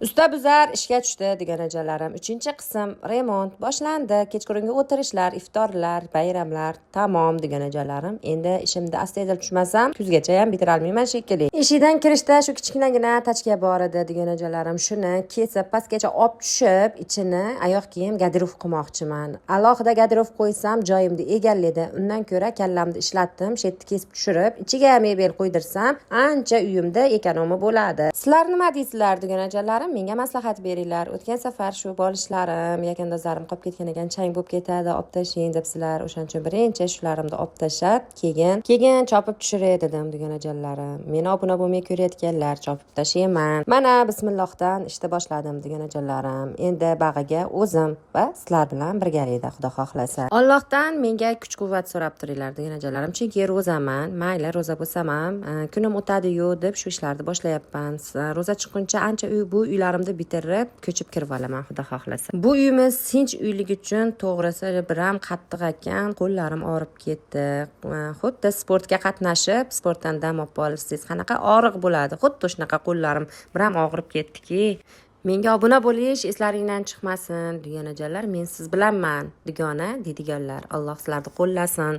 Usta buzar ishga tushdi deganajalarim. 3-qism remont boshlandi. Kechqurungi o'tirishlar, iftorlar, bayramlar tamom deganajalarim. Endi ishimda astoydil tushmasam, kuzgacha ham bitira olmayman shekilli. Eshikdan kirishda shu kichkinagina tachka bor edi deganajalarim. Shuni kesib pastgacha olib tushib, ichini oyoq kiyim garderob qilmoqchiman. Alohida garderob qo'ysam, joyimni egalladi. Undan ko'ra kallamni ishlatdim, shu yerni kesib tushirib, ichiga mebel qo'ydirsam, ancha uyimda ekonomi bo'ladi. Sizlar nima deysizlar deganajalarim? Menga maslahat beringlar. O'tgan safar shu bolishlarim, yakandozlarim qolib ketgan ekan, chang bo'lib ketadi, olib tashlang debsizlar. O'shaning uchun birinchi shularni olib tashlab, keyin chopib tushiray dedim deganajalarim. Meni obuna bo'lmay ko'rayotganlar, chopib tashlayman. Mana bismillohdan ishni boshladim deganajalarim. Endi bag'iga o'zim va sizlar bilan birgalikda Xudo xohlasa. Allohdan menga kuch-quvvat so'rab turinglar deganajalarim. Chunki ro'zaman, mayli ro'za bo'lsam ham, kunim o'tadi-yu deb shu ishlarni boshlayapman. Ro'za chiqquncha ancha bu uylarimni bitirib ko'chib kirib olaman Xudo xohlasa. Bu uyimiz sinch uyligi uchun to'g'risi biram qattiq ekan, qo'llarim og'rib ketdi. Xuddi sportga qatnashib, sportdan dam olib olsangiz qanaqa og'riq bo'ladi. Xuddi shunaqa qo'llarim biram og'rib ketdiki. Menga obuna bo'lish eslaringdan chiqmasin deganajalarim. Men siz bilanman degona deydiganlar. Alloh sizlarni qo'llasin.